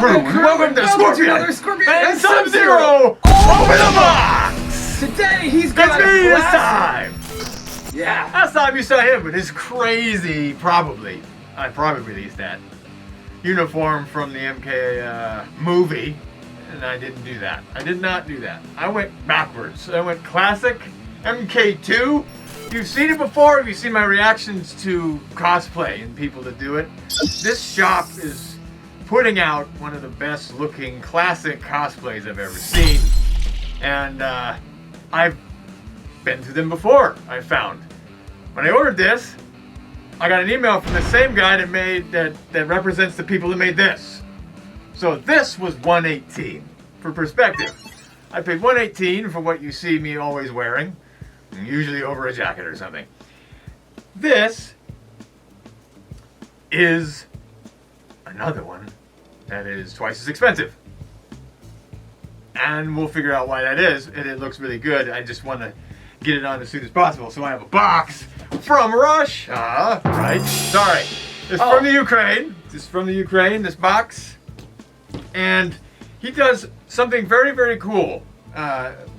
crew, and welcome to Scorpion and Sub-Zero. Open the box! Today he's got It's me a this classic. time! Yeah. Last time you saw him with his crazy, I probably released that, uniform from the MK movie, and I didn't do that. I did not do that. I went backwards. I went classic, MK2. You've seen it before. You've seen my reactions to cosplay and people that do it. This shop is putting out one of the best looking classic cosplays I've ever seen. And I've been to them before, I found. When I ordered this, I got an email from the same guy that made that represents the people that made this. So this was $118. For perspective, I paid $118 for what you see me always wearing, usually over a jacket or something. This is another one that is twice as expensive. And we'll figure out why that is, and it looks really good. I just want to get it on as soon as possible. So I have a box from Russia, right? Sorry, it's from the Ukraine. This is from the Ukraine, this box. And he does something very, very cool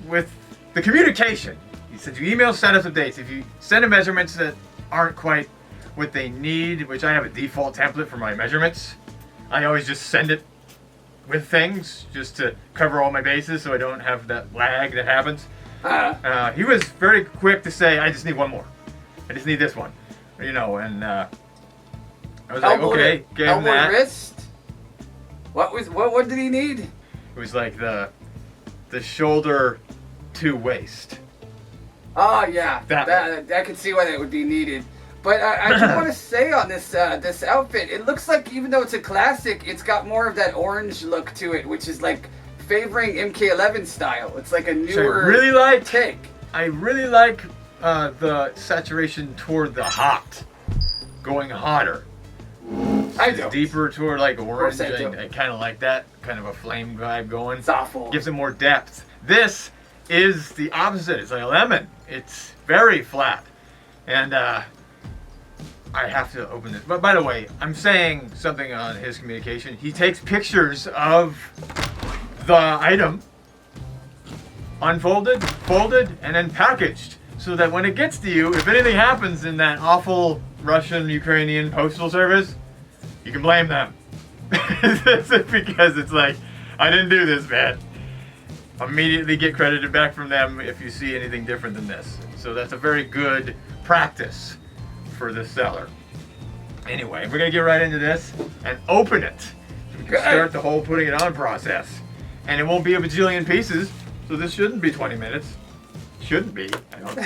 with the communication. He said you email status updates. If you send him measurements that aren't quite what they need, which I have a default template for my measurements, I always just send it with things just to cover all my bases so I don't have that lag that happens. He was very quick to say, I just need one more. I just need this one. You know, and I was like, okay, gave him that. Wrist? What did he need? It was like the shoulder to waist. Oh yeah, I could see why that would be needed. But I just want to say on this outfit, it looks like even though it's a classic, it's got more of that orange look to it, which is like favoring MK11 style. It's like a newer take. I really like the saturation toward the hot, going hotter. I do. Deeper toward like orange. I kind of like that kind of a flame vibe going. It's awful. Gives it more depth. This is the opposite. It's like a lemon. It's very flat, and I have to open this. But by the way, I'm saying something on his communication. He takes pictures of the item, unfolded, folded, and then packaged, so that when it gets to you, if anything happens in that awful Russian-Ukrainian postal service, you can blame them. Because it's like, I didn't do this, man. Immediately get credited back from them if you see anything different than this. So that's a very good practice for the seller. Anyway, we're gonna get right into this and open it. We can start the whole putting it on process. And it won't be a bajillion pieces, so this shouldn't be 20 minutes. Shouldn't be. I don't know.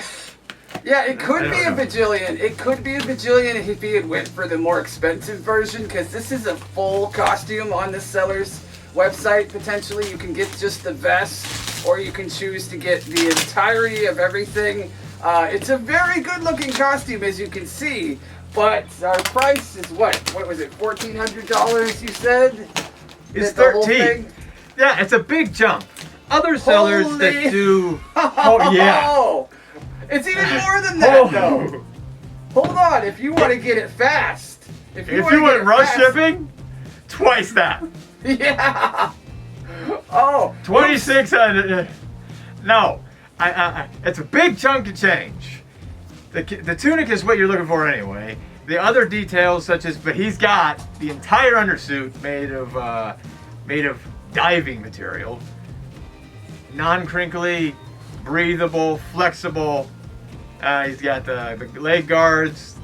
Yeah, it could be a bajillion. It could be a bajillion if he had went for the more expensive version, because this is a full costume on the seller's website. Potentially, you can get just the vest, or you can choose to get the entirety of everything. It's a very good-looking costume, as you can see, but our price is what? What was it? $1,400? You said? It's $13. Yeah, it's a big jump. Other sellers that do. Oh yeah. It's even more than that, though. Hold on, if you want to get it fast. If you want rush shipping, twice that. Yeah. Oh. 2,600. No, it's a big chunk of change. The tunic is what you're looking for anyway. The other details, such as, but he's got the entire undersuit made of diving material, non-crinkly, breathable, flexible. He's got the leg guards,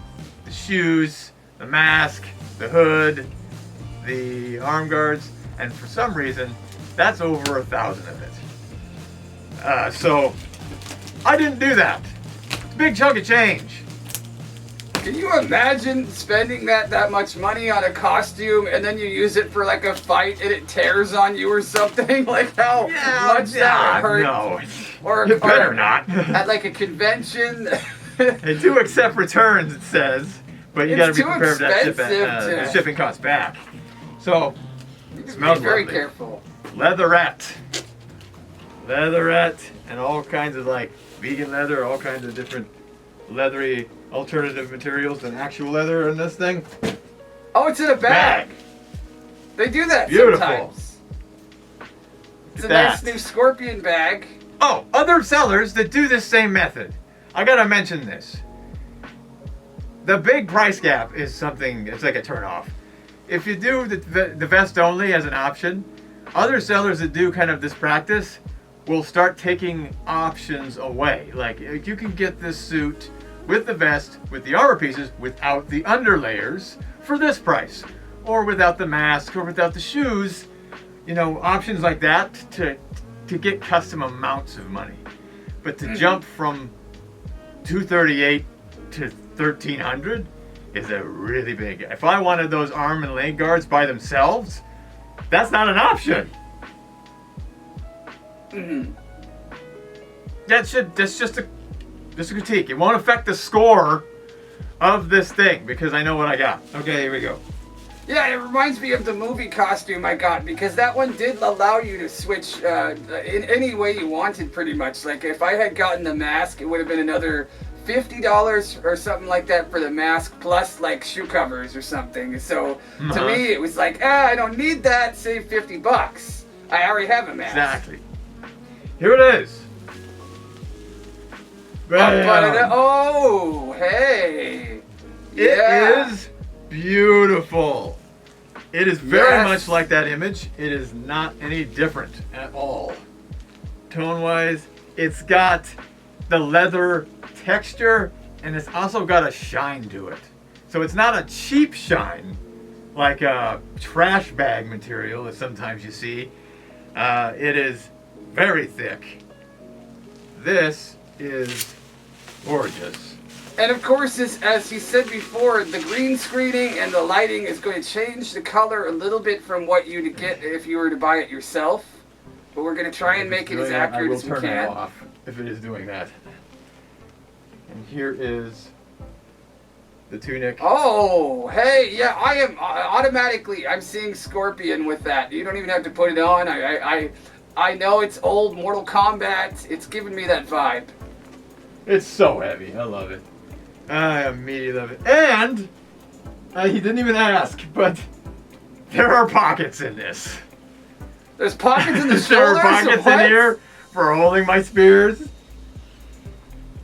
the shoes, the mask, the hood, the arm guards, and for some reason, that's over 1,000 of it. So I didn't do that. It's a big chunk of change. Can you imagine spending that much money on a costume and then you use it for like a fight and it tears on you or something? Like how much that would hurt? No, or you better not. At like a convention. They do accept returns, it says, but you got to be prepared for that shipping costs back. So it smells be very careful. Leatherette, and all kinds of like vegan leather, all kinds of different leathery alternative materials than actual leather in this thing. Oh, it's in a bag. They do that Beautiful. sometimes. It's a That. nice new scorpion bag. Oh, other sellers that do this same method. I gotta mention this. The big price gap is something, it's like a turnoff. If you do the vest only as an option, other sellers that do kind of this practice will start taking options away. Like, you can get this suit with the vest, with the armor pieces, without the underlayers for this price. Or without the mask, or without the shoes. You know, options like that to get custom amounts of money. But to jump from $238 to $1,300 is a really big. If I wanted those arm and leg guards by themselves, that's not an option. That's just a critique. It won't affect the score of this thing because I know what I got. Okay, here we go. Yeah, it reminds me of the movie costume I got because that one did allow you to switch in any way you wanted, pretty much. Like if I had gotten the mask, it would have been another $50 or something like that for the mask, plus like shoe covers or something. So to me, it was like, I don't need that. Save $50. I already have a mask. Exactly. Here it is. Bam. Oh, hey. It is beautiful. It is very much like that image. It is not any different at all. Tone-wise, it's got the leather texture and it's also got a shine to it. So it's not a cheap shine like a trash bag material that sometimes you see. It is very thick. This is gorgeous. And of course, as he said before, the green screening and the lighting is going to change the color a little bit from what you'd get if you were to buy it yourself. But we're going to try and make it as accurate as we can. I will turn it off if it is doing that. And here is the tunic. Oh, hey, yeah, I am automatically, I'm seeing Scorpion with that. You don't even have to put it on. I know it's old Mortal Kombat. It's giving me that vibe. It's so heavy. I love it. I immediately love it. And he didn't even ask, but there are pockets in this. There's pockets in the shoulders? There are pockets in here for holding my spears.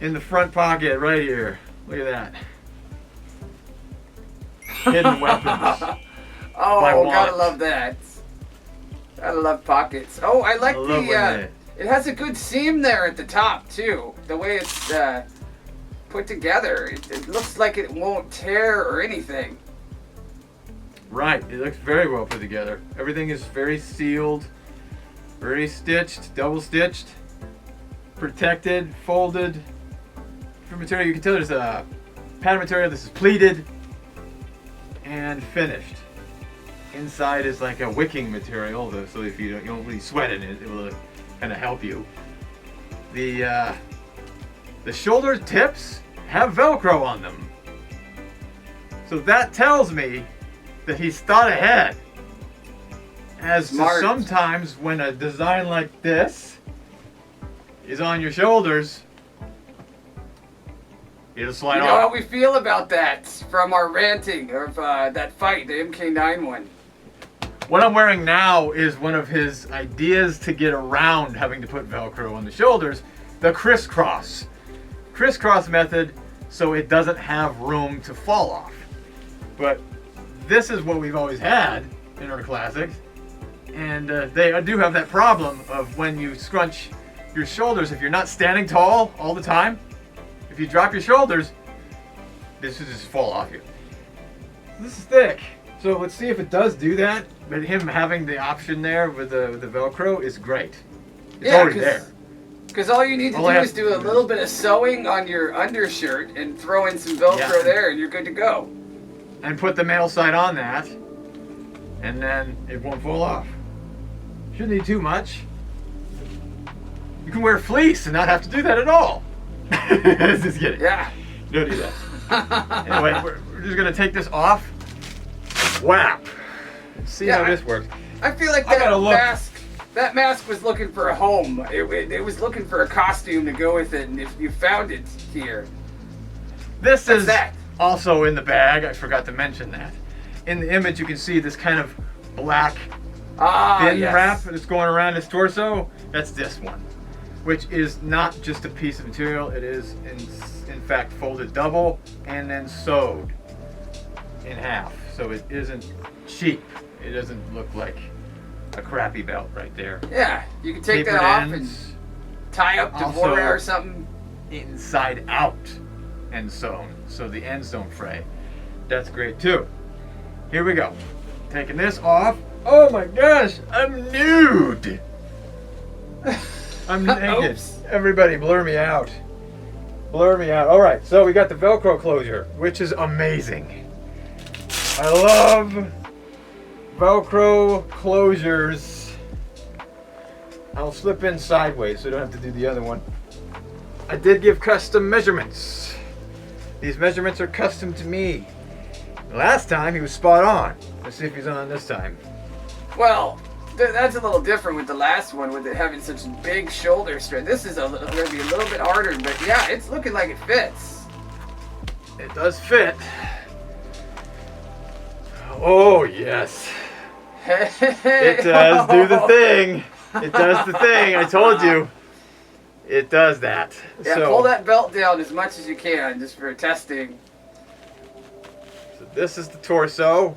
In the front pocket, right here. Look at that. Hidden weapons. Oh, gotta love that. Gotta love pockets. Oh, I like it has a good seam there at the top, too. The way it's put together. It looks like it won't tear or anything. Right. It looks very well put together. Everything is very sealed, very stitched, double stitched, protected, folded. For material, you can tell there's a pattern material. This is pleated and finished. Inside is like a wicking material, so if you don't really sweat in it, it will kind of help you. The shoulder tips have Velcro on them. So that tells me that he's thought ahead. As to sometimes when a design like this is on your shoulders, it'll slide off. You know how we feel about that from our ranting of that fight, the MK9 one. What I'm wearing now is one of his ideas to get around having to put Velcro on the shoulders, the crisscross. Crisscross method, so it doesn't have room to fall off. But this is what we've always had in our classics, and they do have that problem of when you scrunch your shoulders, if you're not standing tall all the time, if you drop your shoulders, this will just fall off you. This is thick. So let's see if it does do that, but him having the option there with the Velcro is great. It's already there. Because all you need to do is do a little bit of sewing on your undershirt and throw in some Velcro there and you're good to go. And put the male side on that, and then it won't fall off. Shouldn't need too much. You can wear fleece and not have to do that at all. Just kidding. Yeah. Don't do that. Anyway, we're just going to take this off. Whap! See how this works. I feel like that mask was looking for a home. It was looking for a costume to go with it, and if you found it here. This is also in the bag. I forgot to mention that. In the image, you can see this kind of black thin wrap that's going around his torso. That's this one, which is not just a piece of material. It is in fact folded double and then sewed in half. So it isn't cheap. It doesn't look like a crappy belt right there. Yeah, you can take that off and tie up Devora or something. Inside out and sewn, so the ends don't fray. That's great too. Here we go. Taking this off. Oh my gosh, I'm nude. I'm naked. Oops. Everybody blur me out. Blur me out. All right, so we got the Velcro closure, which is amazing. I love Velcro closures. I'll slip in sideways so I don't have to do the other one. I did give custom measurements. These measurements are custom to me. Last time he was spot on. Let's see if he's on this time. Well, that's a little different with the last one, with it having such big shoulder strength. This is going to be a little bit harder, but yeah, it's looking like it fits. It does fit. Oh yes. It does do the thing. It does the thing. I told you. It does that. Yeah, so, pull that belt down as much as you can, just for testing. So this is the torso.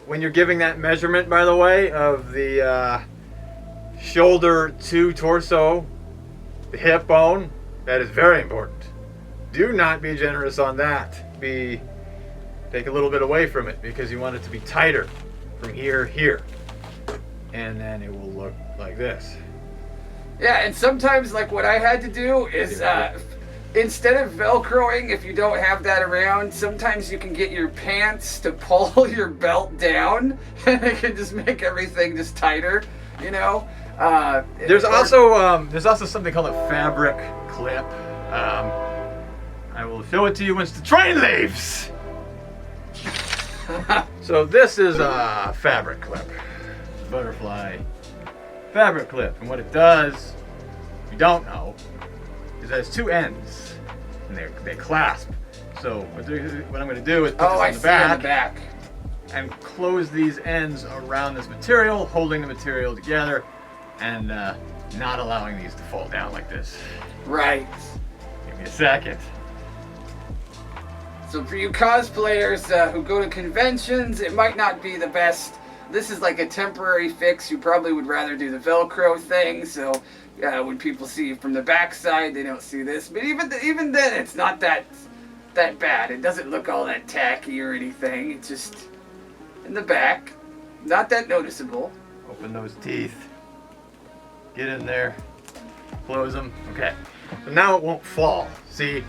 When you're giving that measurement, by the way, of the shoulder to torso, the hip bone, that is very important. Do not be generous on that. Take a little bit away from it, because you want it to be tighter from here, and then it will look like this. Yeah, and sometimes, like, what I had to do is, instead of Velcroing, if you don't have that around, sometimes you can get your pants to pull your belt down, and it can just make everything just tighter, you know? There's also something called a fabric clip. I will show it to you once the train leaves. So this is a fabric clip. Butterfly fabric clip, and what it does, if you don't know, is it has two ends, and they clasp. So what I'm going to do is put this on the back and close these ends around this material, holding the material together, and not allowing these to fall down like this. Right. Give me a second. So for you cosplayers who go to conventions, it might not be the best. This is like a temporary fix. You probably would rather do the Velcro thing, so when people see you from the backside, they don't see this. But even then, it's not that bad. It doesn't look all that tacky or anything. It's just in the back, not that noticeable. Open those teeth. Get in there. Close them. Okay. So now it won't fall. See?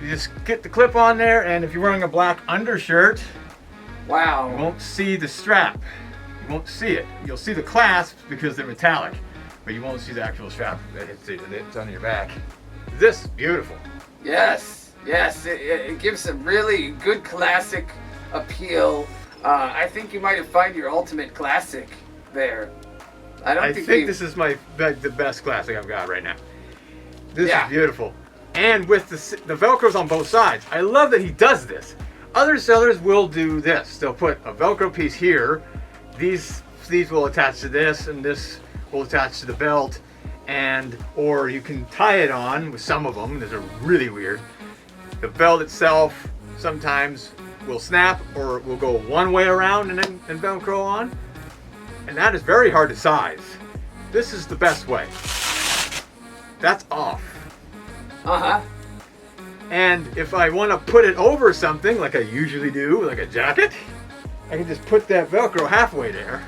You just get the clip on there, and if you're wearing a black undershirt, wow, you won't see the strap. You won't see it. You'll see the clasps because they're metallic, but you won't see the actual strap that it's on your back. This is beautiful. Yes, it gives a really good classic appeal. I think you might have found your ultimate classic there. I think this is the best classic I've got right now. This is beautiful. And with the Velcros on both sides. I love that he does this. Other sellers will do this. They'll put a Velcro piece here. These will attach to this, and this will attach to the belt. Or you can tie it on with some of them. These are really weird. The belt itself sometimes will snap, or will go one way around and then Velcro on. And that is very hard to size. This is the best way. That's off. Uh-huh. And if I want to put it over something, like I usually do, like a jacket, I can just put that Velcro halfway there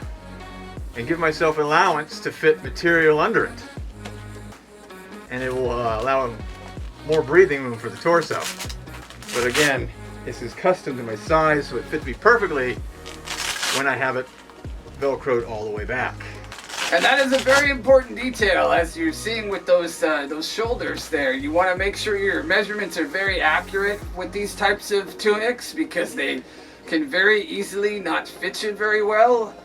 and give myself allowance to fit material under it. And it will allow more breathing room for the torso. But again, this is custom to my size, so it fits me perfectly when I have it Velcroed all the way back. And that is a very important detail, as you're seeing with those shoulders there. You want to make sure your measurements are very accurate with these types of tunics, because they can very easily not fit you very well.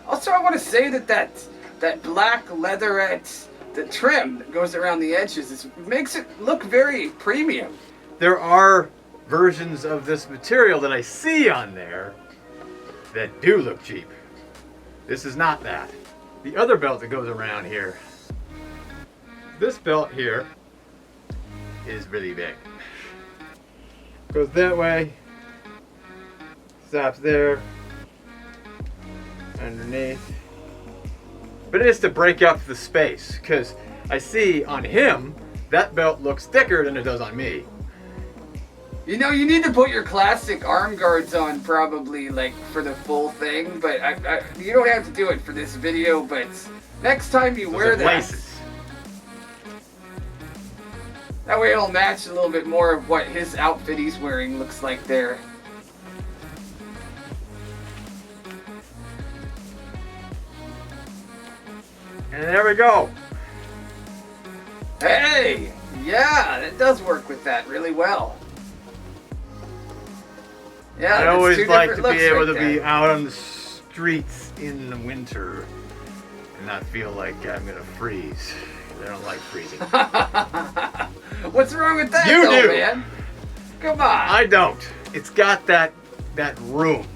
Also, I want to say that black leatherette, the trim that goes around the edges, makes it look very premium. There are versions of this material that I see on there that do look cheap. This is not that. The other belt that goes around here, this belt here is really big. Goes that way, stops there, underneath. But it is to break up the space, because I see on him, that belt looks thicker than it does on me. You know, you need to put your classic arm guards on probably, like, for the full thing, but you don't have to do it for this video, but next time you wear that, laces. That way it'll match a little bit more of what his outfit he's wearing looks like there. And there we go. Hey! Yeah, that does work with that really well. Yeah, I always like to be able right to be out on the streets in the winter and not feel like I'm going to freeze. I don't like freezing. What's wrong with that, You though, do. man? Come on. I don't. It's got that room.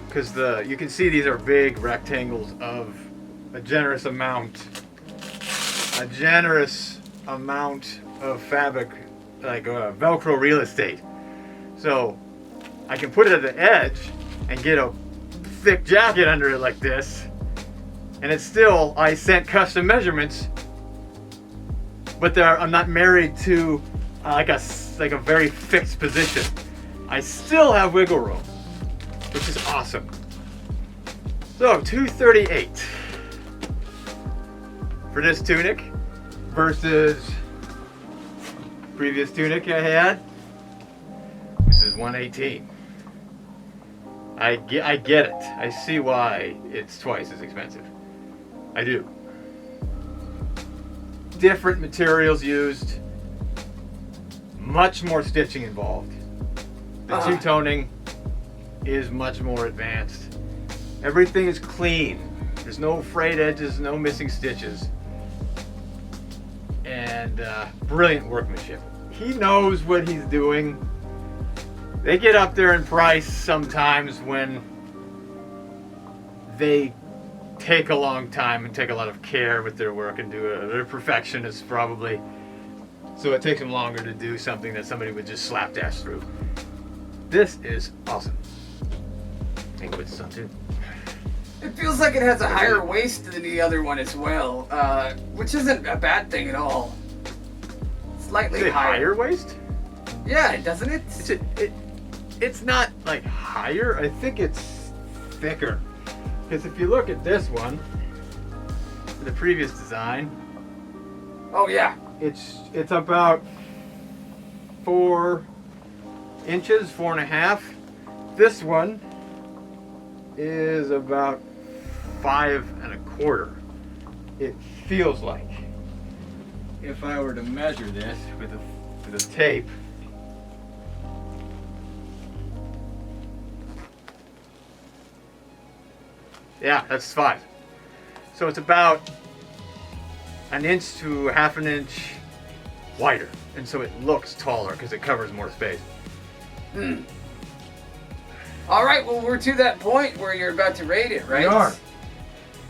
Because you can see these are big rectangles of a generous amount of fabric, like Velcro real estate. So I can put it at the edge and get a thick jacket under it like this, and it's still, I sent custom measurements, but I'm not married to like a very fixed position. I still have wiggle room, which is awesome. So $238 for this tunic versus previous tunic I had. This is $118. I get it. I see why it's twice as expensive. I do. Different materials used. Much more stitching involved. The two-toning is much more advanced. Everything is clean. There's no frayed edges, no missing stitches. And brilliant workmanship. He knows what he's doing. They get up there in price sometimes when they take a long time and take a lot of care with their work and do it. They're perfectionists probably. So it takes them longer to do something that somebody would just slapdash through. This is awesome. I think it's some too. It feels like it has a higher waist than the other one as well, which isn't a bad thing at all. Slightly Is it higher. higher waist? Yeah, doesn't it? It's not like higher. I think it's thicker. Because if you look at this one, the previous design. Oh yeah. It's about 4 inches, 4.5. This one is about 5.25. It feels like. If I were to measure this with a tape, yeah, that's 5. So it's about 1 inch to 1/2 inch wider, and so it looks taller because it covers more space. All right, well, we're to that point where you're about to rate it, right? We are.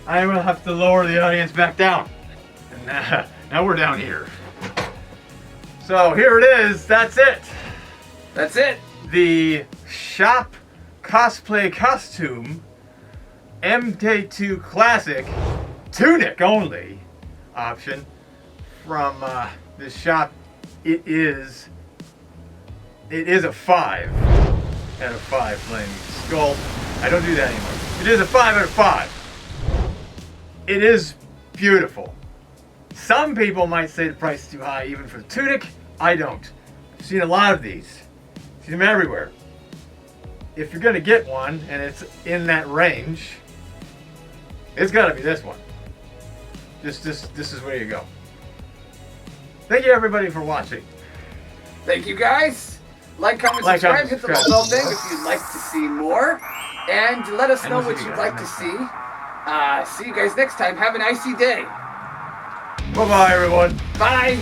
I will have to lower the audience back down. And now we're down here. So here it is. That's it. That's it. The Shop Cosplay Costume MK2 Klassic Tunic only option from this shop. It is a 5 out of 5 flaming skull. I don't do that anymore. It is a 5 out of 5. It is beautiful. Some people might say the price is too high even for the tunic. I don't. I've seen a lot of these. See them everywhere. If you're gonna get one and it's in that range, it's gotta be this one. This is where you go. Thank you everybody for watching. Thank you guys. Like, comment, subscribe, hit the little bell thing if you'd like to see more. And let us know what you'd like to see. See you guys next time. Have an icy day. Bye-bye, everyone. Bye.